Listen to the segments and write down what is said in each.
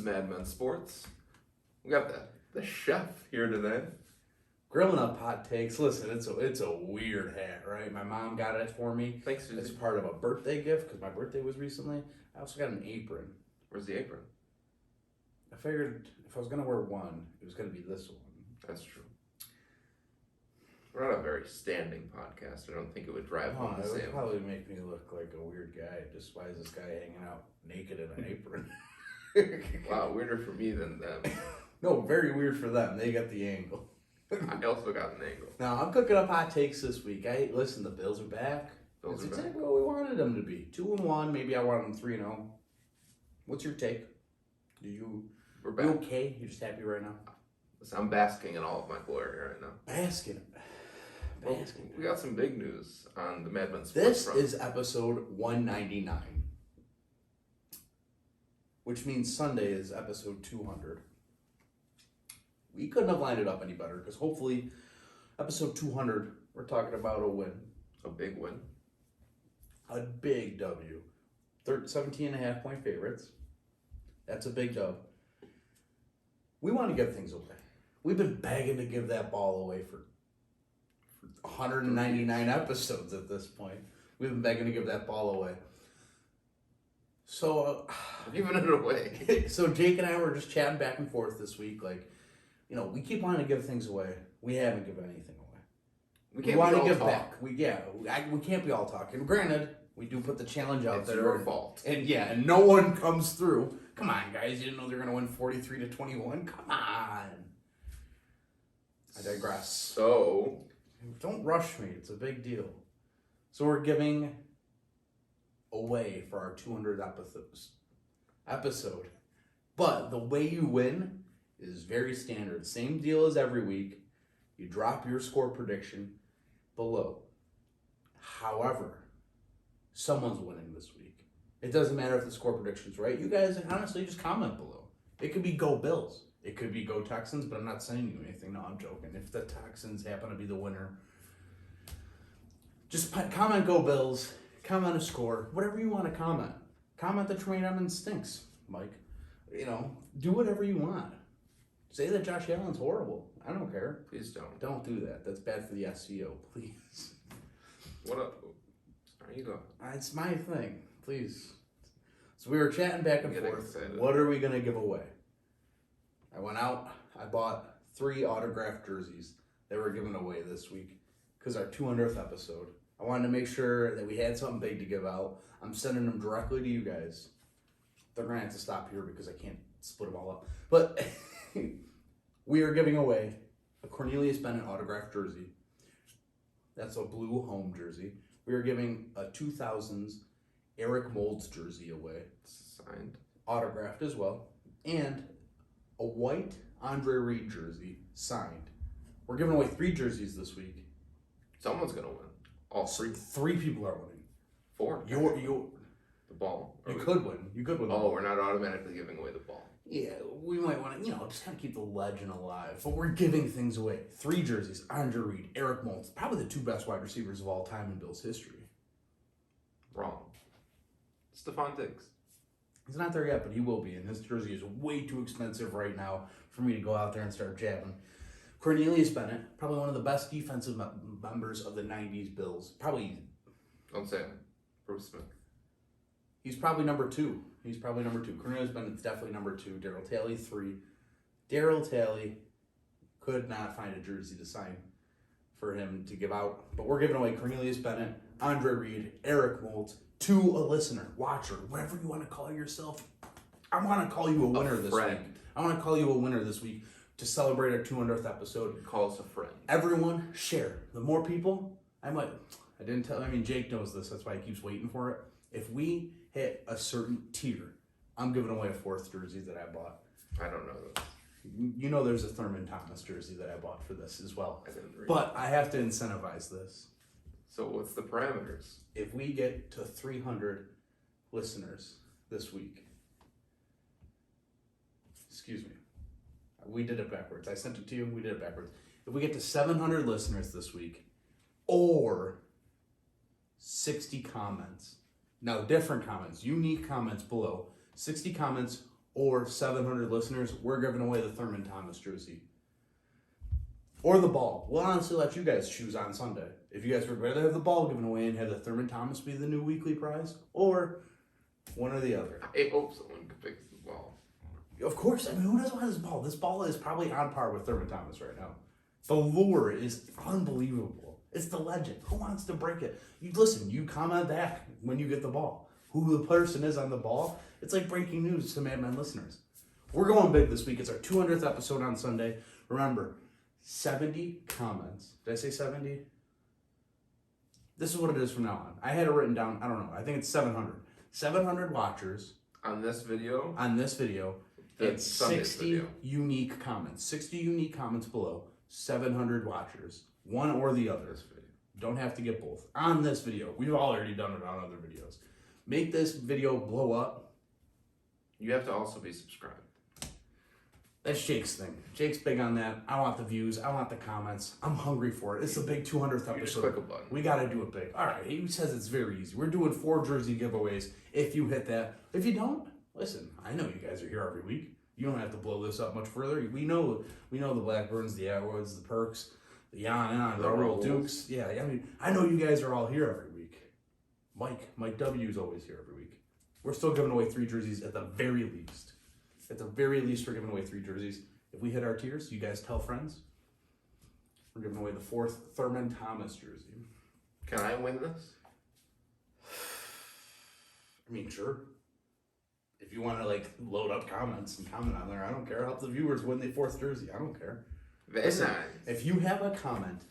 Mad Men Sports. We got the chef here today. Grilling up hot takes. Listen, it's a weird hat, right? My mom got it for me. Thanks, Susie. It's part of a birthday gift because my birthday was recently. I also got an apron. Where's the apron? I figured if I was gonna wear one, it was gonna be this one. That's true. We're not a very standing podcast. I don't think it would drive home the It same. would probably make me look like a weird guy. Just why is this guy hanging out naked in an apron? Wow, weirder for me than them. No, very weird for them. They got the angle. I also got an angle. Now I'm cooking up hot takes this week. Listen, the Bills are back. That's exactly what we wanted them to be. 2-1. Maybe I want them 3-0. What's your take? We're back. You okay? You just happy right now? Listen, I'm basking in all of my glory right now. Basking. Well, we got some big news on the Mad Men Sports This front. is episode 199, which means Sunday is episode 200. We couldn't have lined it up any better because hopefully episode 200, we're talking about a win. A big win. A big W. 17.5 point favorites. That's a big dub. We want to give things away. We've been begging to give that ball away for 199 episodes at this point. We've been begging to give that ball away. So, Giving it away. So Jake and I were just chatting back and forth this week. Like, we keep wanting to give things away. We haven't given anything away. We want to give back. We can't be all talking. Granted, we do put the challenge out there. It's your fault. And no one comes through. Come on, guys. You didn't know they're going to win 43-21? Come on. I digress. So, don't rush me. It's a big deal. So we're giving away for our 200th episode. But the way you win is very standard. Same deal as every week. You drop your score prediction below. However, someone's winning this week. It doesn't matter if the score prediction's right. You guys honestly just comment below. It could be go Bills. It could be go Texans, but I'm not saying you anything. No, I'm joking. If the Texans happen to be the winner, just comment go Bills. Comment a score. Whatever you want to comment. Comment that Tremaine Edmonds stinks, Mike. Do whatever you want. Say that Josh Allen's horrible. I don't care. Please don't. Don't do that. That's bad for the SEO. Please. What up? There you go. It's my thing. Please. So we were chatting back and forth. Excited. What are we going to give away? I went out. I bought 3 autographed jerseys that were given away this week because our 200th episode. I wanted to make sure that we had something big to give out. I'm sending them directly to you guys. They're going to have to stop here because I can't split them all up. But we are giving away a Cornelius Bennett autographed jersey. That's a blue home jersey. We are giving a 2000s Eric Moulds jersey away. Signed. Autographed as well. And a white Andre Reed jersey signed. We're giving away 3 jerseys this week. Someone's going to win. All 3. 3 people are winning. 4. The ball. You could win. You could win. Oh, we're not automatically giving away the ball. Yeah, we might want to, just kind of keep the legend alive. But we're giving things away. 3 jerseys. Andre Reed, Eric Moulds. Probably the 2 best wide receivers of all time in Bills history. Wrong. Stephon Diggs. He's not there yet, but he will be. And his jersey is way too expensive right now for me to go out there and start jabbing. Cornelius Bennett, probably one of the best defensive members of the 90s Bills. Probably. Don't say it. Bruce Smith. He's probably number 2. Cornelius Bennett's definitely number 2. Darryl Talley, 3. Darryl Talley could not find a jersey to sign for him to give out. But we're giving away Cornelius Bennett, Andre Reed, Eric Moulds to a listener, watcher, whatever you want to call yourself. I want to call you a winner this week. I want to call you a winner this week to celebrate our 200th episode. Call us a friend. Everyone, share. The more people, Jake knows this, that's why he keeps waiting for it. If we hit a certain tier, I'm giving away a 4th jersey that I bought. I don't know this. There's a Thurman Thomas jersey that I bought for this as well. I didn't read But I have to incentivize this. So what's the parameters? If we get to 300 listeners this week, excuse me, we did it backwards. I sent it to you, we did it backwards. If we get to 700 listeners this week, or 60 comments, now different comments, unique comments below, 60 comments or 700 listeners, we're giving away the Thurman Thomas jersey. Or the ball. We'll honestly let you guys choose on Sunday. If you guys would rather have the ball given away and have the Thurman Thomas be the new weekly prize, or one or the other. I hope someone picks the ball. Of course. I mean, who doesn't want this ball? This ball is probably on par with Thurman Thomas right now. The lure is unbelievable. It's the legend. Who wants to break it? You comment back when you get the ball. Who the person is on the ball. It's like breaking news to Mad Men listeners. We're going big this week. It's our 200th episode on Sunday. Remember, 70 comments. Did I say 70? This is what it is from now on. I had it written down. I don't know. I think it's 700. 700 watchers. On this video? On this video. It's 60 video. unique comments. 60 unique comments below. 700 watchers. One or the other. This video. Don't have to get both. On this video. We've already done it on other videos. Make this video blow up. You have to also be subscribed. That's Jake's thing. Jake's big on that. I want the views. I want the comments. I'm hungry for it. It's the big 200th episode. You just click a button. We got to do it big. All right. He says it's very easy. We're doing 4 jersey giveaways if you hit that. If you don't, listen, I know you guys are here every week. You don't have to blow this up much further. We know the Blackburns, the Atwoods, the Perks, the Yon, the Royal Dukes. Yeah, I mean, I know you guys are all here every week. Mike W is always here every week. We're still giving away 3 jerseys at the very least. At the very least, we're giving away 3 jerseys. If we hit our tiers, you guys tell friends. We're giving away the 4th Thurman Thomas jersey. Can I win this? I mean, sure. If you want to load up comments and comment on there, I don't care. Help the viewers win the 4th jersey. I don't care. Very nice. If you have a comment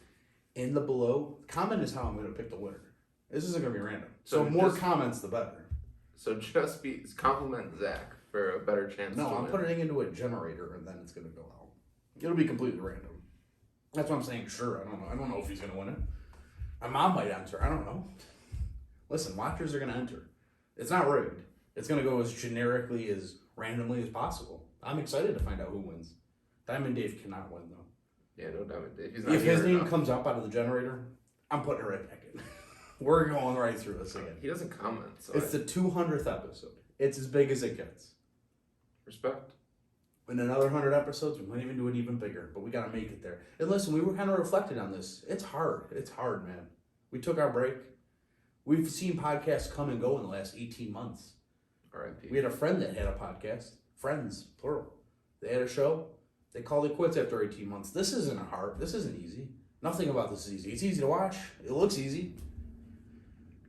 in the below, comment is how I'm going to pick the winner. This isn't going to be random. So more comments, the better. So just compliment Zach for a better chance. No, I'm win. putting it into a generator and then it's going to go out. It'll be completely random. That's what I'm saying. Sure, I don't know. I don't know if he's going to win it. My mom might enter. I don't know. Listen, watchers are going to enter. It's not rigged. It's going to go as generically, as randomly as possible. I'm excited to find out who wins. Diamond Dave cannot win, though. Yeah, no Diamond Dave. He's not if his name enough. comes up out of the generator, I'm putting it right back in. We're going right through this again. He doesn't comment. So It's the 200th episode. It's as big as it gets. Respect. In another 100 episodes, we might even do it even bigger, but we got to make it there. And listen, we were kind of reflecting on this. It's hard. It's hard, man. We took our break. We've seen podcasts come and go in the last 18 months. R.I.P. We had a friend that had a podcast. Friends, plural. They had a show. They called it quits after 18 months. This isn't hard. This isn't easy. Nothing about this is easy. It's easy to watch. It looks easy.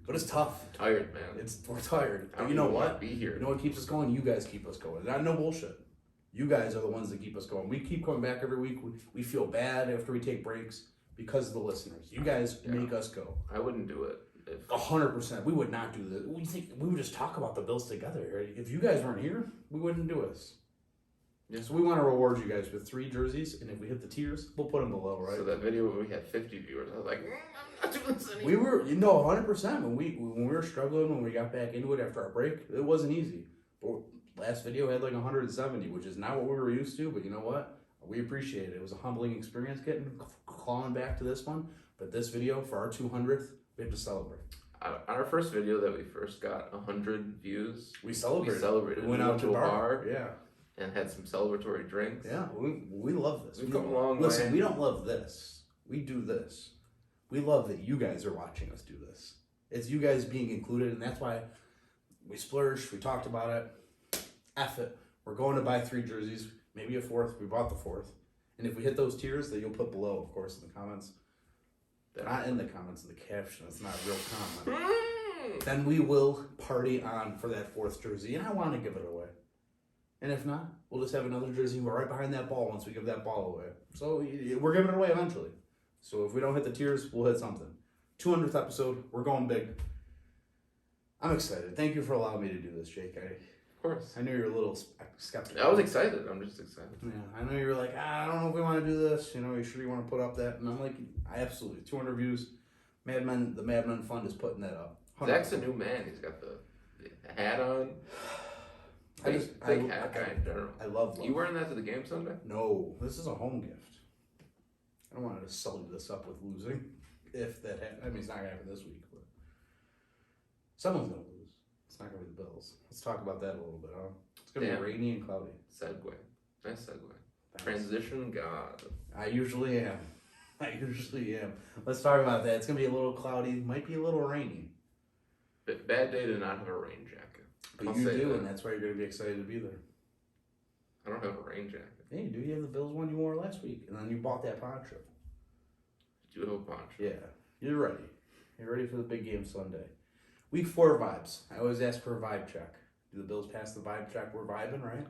But it's tough. Tired, man. We're tired. I don't You know even what? want to be here. You know what keeps us going? You guys keep us going. Not no bullshit. You guys are the ones that keep us going. We keep coming back every week. We feel bad after we take breaks because of the listeners. You guys make us go. I wouldn't do it. 100%. We would not do this. We would just talk about the Bills together. If you guys weren't here, we wouldn't do this. Yeah, so we want to reward you guys with 3 jerseys, and if we hit the tiers, we'll put them below, right? So that video where we had 50 viewers, I was like, I'm not doing this anymore. We were, 100%. When we were struggling, when we got back into it after our break, it wasn't easy. But last video had 170, which is not what we were used to, but you know what? We appreciate it. It was a humbling experience clawing back to this one. But this video, for our 200th, we have to celebrate. On our first video that we first got 100 views, we celebrated. We went out to a bar. Yeah. And had some celebratory drinks. Yeah, we love this. We've come a long way. Listen, we don't love this. We do this. We love that you guys are watching us do this. It's you guys being included, and that's why we splurged. We talked about it. F it. We're going to buy 3 jerseys, maybe a 4th. We bought the 4th. And if we hit those tiers that you'll put below, of course, in the comments. Not in the comments, in the caption. It's not a real comment. Then we will party on for that 4th jersey, and I want to give it away. And if not, we'll just have another jersey right behind that ball once we give that ball away. So we're giving it away eventually. So if we don't hit the tiers, we'll hit something. 200th episode, we're going big. I'm excited. Thank you for allowing me to do this, Jake. Of course. I knew you were a little skeptical. I was excited. I'm just excited. Yeah, I know you were like, I don't know if we want to do this. You sure you want to put up that? And I'm like, I absolutely. 200 views. The Mad Men Fund is putting that up. 100%. Zach's a new man. He's got the hat on. Big hat guy in general. I love You wearing that to the game Sunday? No, this is a home gift. I don't want to sully this up with losing. If that happens. I mean, it's not going to happen this week, but someone's going to lose. It's not going to be the Bills. Let's talk about that a little bit, huh? It's going to be rainy and cloudy. Segue. Nice segue. Thanks. Transition God. I usually am. Let's talk about that. It's going to be a little cloudy. Might be a little rainy. Bad day to not have a rain jacket. But you do, and that's why you're going to be excited to be there. I don't have a rain jacket. Yeah, you do. You have the Bills one you wore last week, and then you bought that poncho. Do you have a poncho? Yeah. You're ready. You're ready for the big game Sunday. Week 4 vibes. I always ask for a vibe check. Do the Bills pass the vibe check? We're vibing, right?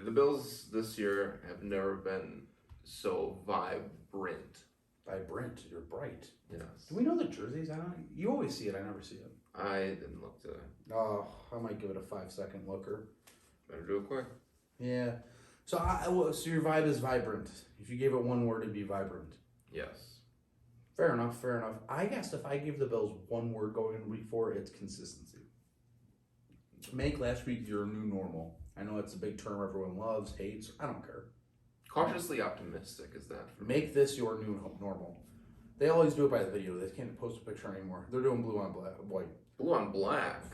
The Bills this year have never been so vibrant. Vibrant. You're bright. Yes. Do we know the jerseys on it? You always see it. I never see it. I didn't look today. Oh, I might give it a 5-second looker. Better do it quick. Yeah. So, so your vibe is vibrant. If you gave it one word, it'd be vibrant. Yes. Fair enough. I guess if I give the Bills one word going into week 4, it's consistency. Make last week your new normal. I know it's a big term everyone loves, hates. I don't care. Cautiously optimistic is that. Make this your new normal. They always do it by the video. They can't post a picture anymore. They're doing blue on white. Blue on black.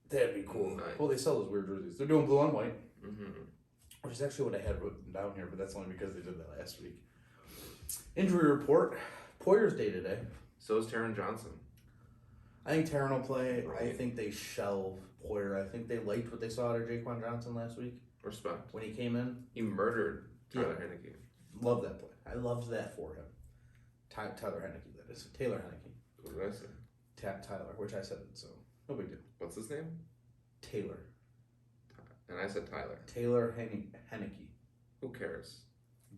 That'd be cool. Nice. Well, they sell those weird jerseys. They're doing blue on white. Mm-hmm. Which is actually what I had written down here, but that's only because they did that last week. Injury report. Poyer's day today. So is Taron Johnson. I think Taron will play. Right. I think they shelve Poyer. I think they liked what they saw out of Jaquan Johnson last week. Respect. When he came in. He murdered Tyler Henneke. Love that play. I loved that for him. Tyler Henneke, that is. Taylor Henneke. What did I say? Tyler, which I said it, so no big deal. What's his name? Taylor. And I said Tyler. Taylor Henneke. Who cares?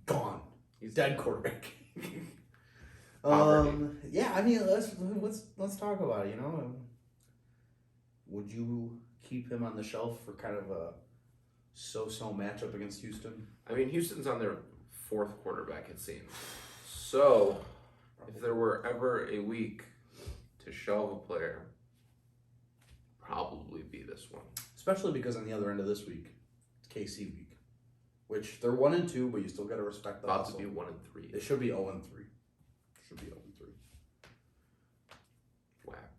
Gone. He's Dead quarterback. Poverty. Yeah, I mean, let's talk about it. You know, would you keep him on the shelf for kind of a so-so matchup against Houston? I mean, Houston's on their 4th quarterback, it seems. So, if there were ever a week to shelve a player, probably be this one. Especially because on the other end of this week, it's KC week, which they're 1-2, but you still got to respect the About hustle. to be 1-3. They should be 0-3. Should be 0-3. Whack.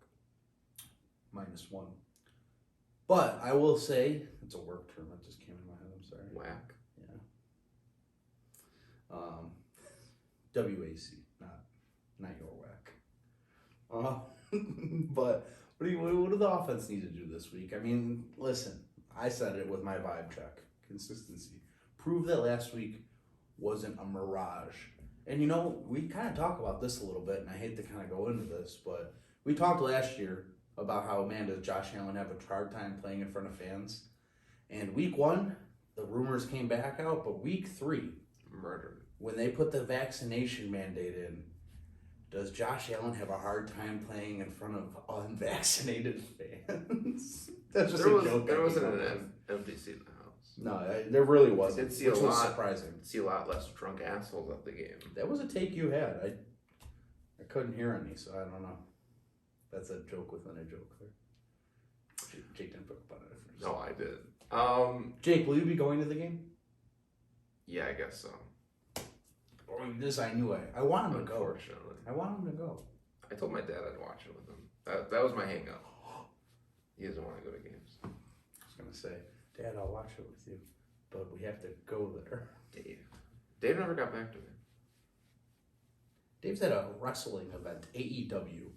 -1. But I will say, it's a work term that just came in my head. I'm sorry. Whack. Yeah. WAC, not your whack. But what do the offense need to do this week? I mean, listen, I said it with my vibe check. Consistency. Prove that last week wasn't a mirage. And you know, we kind of talk about this a little bit, and I hate to kind of go into this, but we talked last year about how, man, does Josh Allen have a hard time playing in front of fans? And week 1, the rumors came back out, but week 3, Murdered. when they put the vaccination mandate in, does Josh Allen have a hard time playing in front of unvaccinated fans? That's just a joke. There wasn't an empty seat in the house. No, there really wasn't. Did see which a was lot. surprising. See a lot less drunk assholes at the game. That was a take you had. I couldn't hear any, so I don't know. That's a joke within a joke there. Jake didn't pick up on it. No, I did. Jake, will you be going to the game? Yeah, I guess so. Or this I knew I want him to go. Unfortunately. I want him to go. I told my dad I'd watch it with him. That was my hang up. He doesn't want to go to games. I was going to say, Dad, I'll watch it with you, but we have to go there. Dave never got back to me. Dave's at a wrestling event, AEW,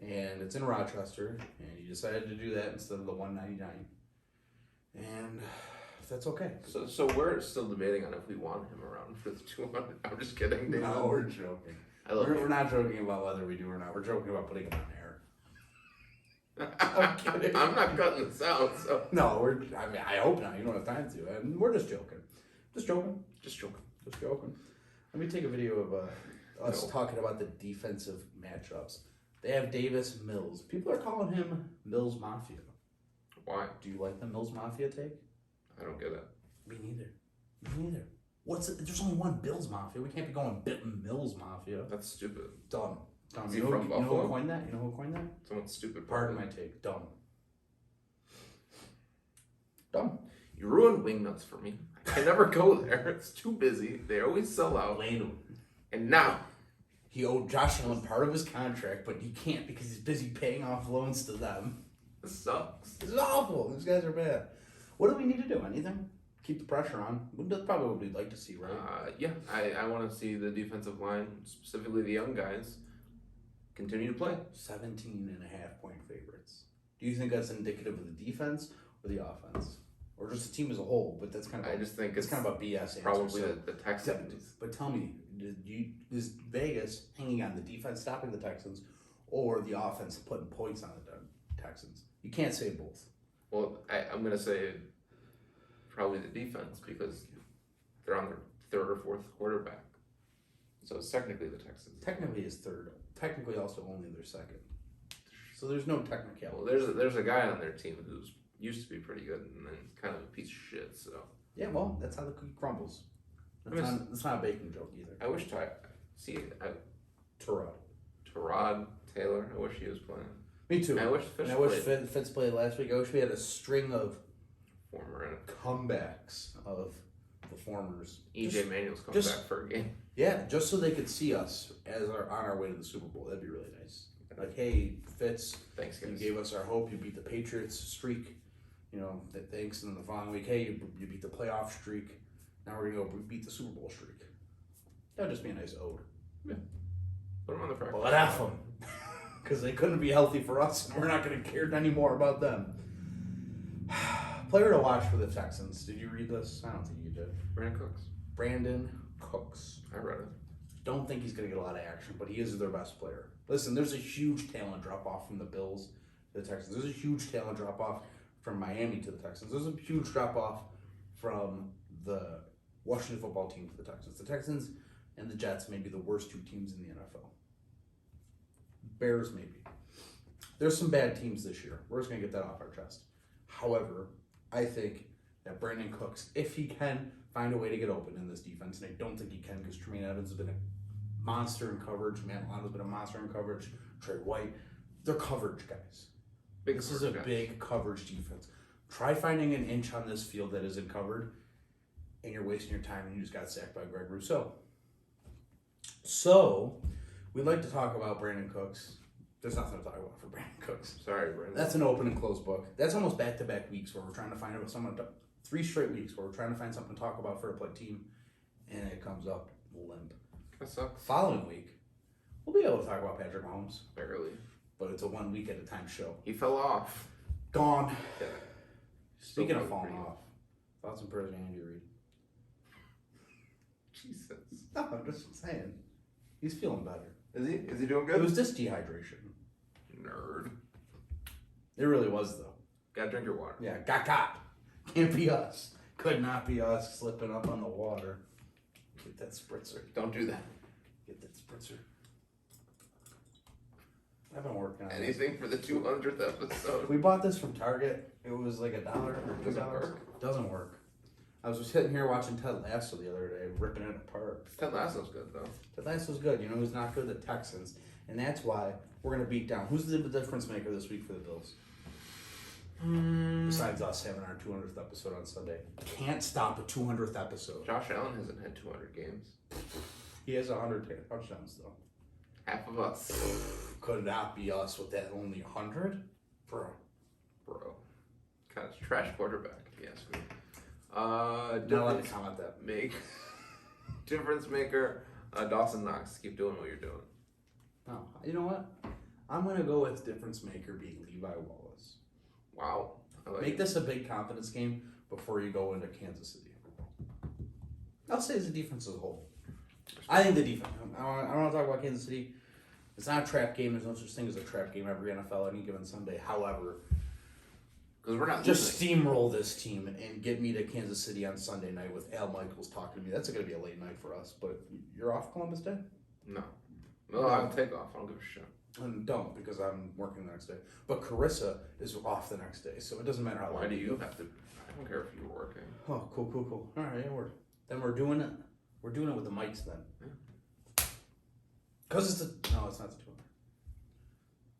and it's in Rochester, and he decided to do that instead of the $199. And that's okay. So we're still debating on if we want him around for the 200. I'm just kidding. Dave. No, we're joking. We're not joking about whether we do or not. We're joking about putting him on air. I'm kidding. I'm not cutting this out. So No, I hope not. You don't have time to. And we're just joking. Just joking. Let me take a video of us talking about the defensive matchups. They have Davis Mills. People are calling him Mills Mafia. Why? Do you like the Mills Mafia take? I don't get it. Me neither. There's only one Bills Mafia. We can't be going Mills Mafia. That's stupid. Dumb. Is You he know from who Buffalo? coined that? You know who coined that? Someone's stupid. Pardon my take. Dumb. You ruined Wingnuts for me. I can never go there. It's too busy. They always sell out. Lane. And now He owed Josh Allen part of his contract, but he can't because he's busy paying off loans to them. This sucks. This is awful. These guys are bad. What do we need to do? Anything? Keep the pressure on. That's probably what we'd like to see, right? Yeah, I want to see the defensive line, specifically the young guys, continue to play. 17.5 point favorites. Do you think that's indicative of the defense or the offense? Or just the team as a whole? But that's kind of I just think it's kind of a BS answer. probably So, the Texans. but tell me, is Vegas hanging on the defense stopping the Texans or the offense putting points on the Texans? You can't say both. Well, I'm going to say probably the defense because they're on their third or fourth quarterback. So it's technically the Texans. Technically is third. Technically also only their second. So there's no technicality. Well, there's a guy on their team who's used to be pretty good and then kind of a piece of shit. So yeah, well, that's how the cookie crumbles. That's not a baking joke either. I wish Tyrod Taylor. I wish he was playing. Me too. I wish Fitz played last week. I wish we had a string of former comebacks of the formers. EJ Manuel's coming back for a game. Yeah, just so they could see us as on our way to the Super Bowl. That'd be really nice. Like, hey, Fitz, thanks, guys. You gave us our hope. You beat the Patriots streak. Thanks. And then the following week, hey, you beat the playoff streak. Now we're going to go beat the Super Bowl streak. That would just be a nice ode. Yeah. Put them on the practice. But F them. Because they couldn't be healthy for us, and we're not going to care anymore about them. Player to watch for the Texans. Did you read this? I don't think you did. Brandon Cooks. I read it. Don't think he's going to get a lot of action, but he is their best player. Listen, there's a huge talent drop-off from the Bills to the Texans. There's a huge talent drop-off from Miami to the Texans. There's a huge drop-off from the Washington football team to the Texans. The Texans and the Jets may be the worst two teams in the NFL. Bears, maybe. There's some bad teams this year. We're just going to get that off our chest. However, I think that Brandon Cooks, if he can find a way to get open in this defense, and I don't think he can because Tremaine Evans has been a monster in coverage. Matt Milano's been a monster in coverage. Trey White. They're coverage guys. This is a big coverage defense. Try finding an inch on this field that isn't covered, and you're wasting your time, and you just got sacked by Greg Rousseau. So, we'd like to talk about Brandon Cooks. There's nothing to talk about for Brandon Cooks. Sorry, Brandon. That's an open and closed book. That's almost back-to-back weeks where we're trying to find out someone. 3 straight weeks where we're trying to find something to talk about for a play team, and it comes up limp. That sucks. Following week, we'll be able to talk about Patrick Mahomes. Barely. But it's a 1 week at a time show. He fell off. Gone. Yeah. Speaking of falling off, thoughts and prayers to Andy Reid. Jesus. No, I'm just saying. He's feeling better. Is he? Is he doing It good? was just dehydration. Nerd. It really was, though. Gotta drink your water. Yeah, got caught. Can't be us. Could not be us slipping up on the water. Get that spritzer. Don't do that. Get that spritzer. I've been working on Anything for the 200th episode. We bought this from Target. It was like $1 or $2. Doesn't work. Doesn't work. I was just sitting here watching Ted Lasso the other day, ripping it apart. Ted Lasso's good, though. Ted Lasso's good. You know who's not good? The Texans. And that's why we're going to beat down. Who's the difference maker this week for the Bills? Besides us having our 200th episode on Sunday. Can't stop a 200th episode. Josh Allen hasn't had 200 games. He has 100 touchdowns, though. Half of us. Could not be us with that only 100? Bro. Kind of trash quarterback, if you ask me. Not allowed to comment that. Difference maker, Dawson Knox. Keep doing what you're doing. Oh, you know what? I'm going to go with difference maker being Levi Wallace. Wow. Make this a big confidence game before you go into Kansas City. I'll say it's the defense as a whole. I think the defense. I don't want to talk about Kansas City. It's not a trap game. There's no such thing as a trap game every NFL any given Sunday. However, because we're not just steamroll this team and get me to Kansas City on Sunday night with Al Michaels talking to me. That's going to be a late night for us. But you're off Columbus Day? No, I'll take off. I don't give a shit. And don't, because I'm working the next day. But Carissa is off the next day, so it doesn't matter how long. Why do you have to? I don't care if you're working. Oh, cool. All right, yeah, we're doing it. We're doing it with the mics then. Yeah. Because it's not the 200.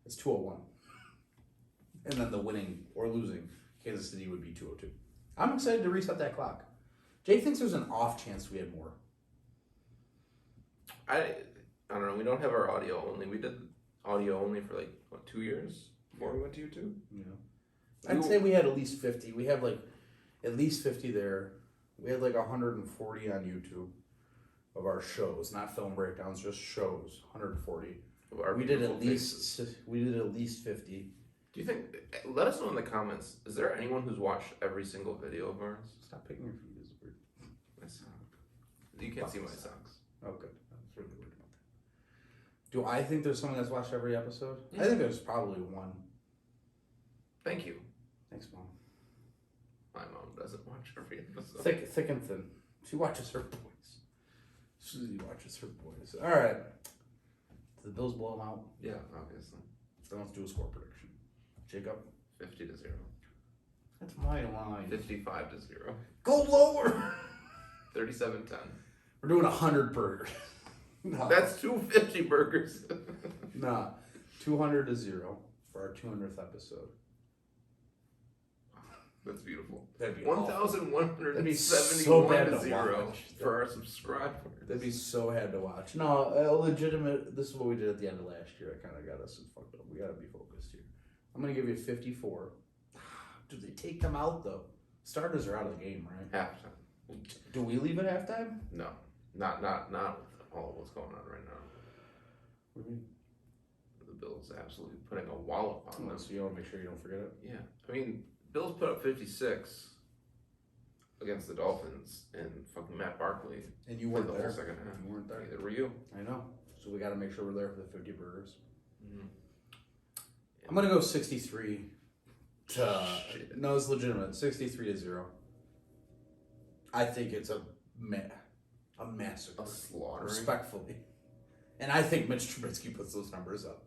It's 201. And then the winning or losing Kansas City would be 202. I'm excited to reset that clock. Jay thinks there's an off chance we had more. I don't know. We don't have our audio only. We did audio only for 2 years before we went to YouTube. Yeah. I'd say we had at least 50. We have like at least 50 there. We had like 140 on YouTube of our shows, not film breakdowns, just shows. 140. We did at least 50. Do you think? Let us know in the comments. Is there anyone who's watched every single video of ours? Stop picking your feet. Is weird. My sock. You can't see my socks. Oh, good. I was really worried about that. Do I think there's someone that's watched every episode? Yeah. I think there's probably one. Thank you. Thanks, Mom. My mom doesn't watch every episode. Thick and thin. She watches her boys. Susie watches her boys. All right. Did the Bills blow them out? Yeah, obviously. Then let's do a score prediction. Jacob? 50-0. That's my line. 55-0. Go lower! 37-10. We're doing 100 burgers. No. That's 250 burgers. Nah. 200-0 for our 200th episode. That's beautiful. That'd be 1,171 so bad to 0 watch. for our subscribers. That'd be so hard to watch. No, a legitimate. This is what we did at the end of last year. It kind of got us fucked up. We got to be focused here. I'm going to give you 54. Do they take them out, though? Starters are out of the game, right? Halftime. Do we leave at halftime? No. Not with all of what's going on right now. What do you mean? The Bills absolutely putting a wallop on them. So you want to make sure you don't forget it? Yeah. I mean, Bills put up 56 against the Dolphins and fucking Matt Barkley. And you weren't the there. whole second half. You weren't there. Neither were you. I know. So we got to make sure we're there for the 50 burgers. Mm-hmm. I'm going to go 63 to... Shit. No, it's legitimate. 63-0. I think it's a massacre. A slaughtering. Respectfully. And I think Mitch Trubisky puts those numbers up.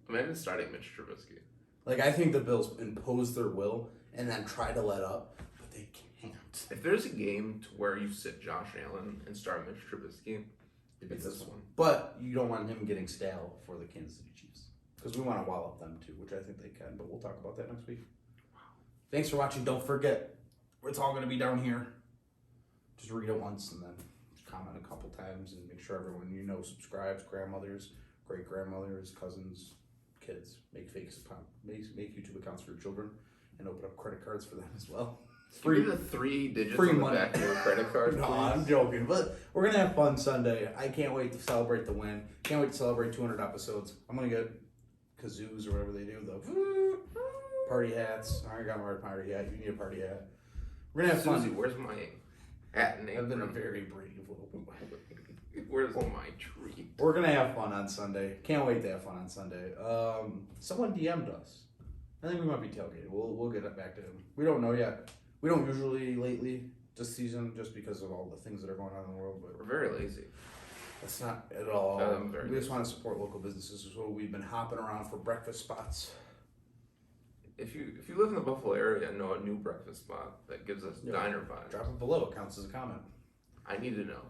Imagine starting Mitch Trubisky. Like, I think the Bills impose their will and then try to let up, but they can't. If there's a game to where you sit Josh Allen and start Mitch Trubisky, it's this one. But you don't want him getting stale for the Kansas City Chiefs. Because we want to wallop them too, which I think they can, but we'll talk about that next week. Wow. Thanks for watching. Don't forget, it's all going to be down here. Just read it once and then comment a couple times and make sure everyone you know subscribes, grandmothers, great-grandmothers, cousins, kids. Make make YouTube accounts for your children and open up credit cards for them as well. Free the 3 digits free on the money. back of your credit card. No, please. I'm joking. But we're going to have fun Sunday. I can't wait to celebrate the win. Can't wait to celebrate 200 episodes. I'm going to get kazoos or whatever they do. The party hats. I already got my party hat. You need a party hat. We're going to have fun. Susie, where's my hat and I've been a apron? very brave little boy. Where's my treat? We're going to have fun on Sunday. Can't wait to have fun on Sunday. Someone DM'd us. I think we might be tailgating. We'll get it back to him. We don't know yet. We don't usually lately this season just because of all the things that are going on in the world. But We're very lazy. that's not at all. Very We just want to support local businesses. So we've been hopping around for breakfast spots. If you live in the Buffalo area and know a new breakfast spot that gives us diner vibes, Drop it below. It counts as a comment. I need to know.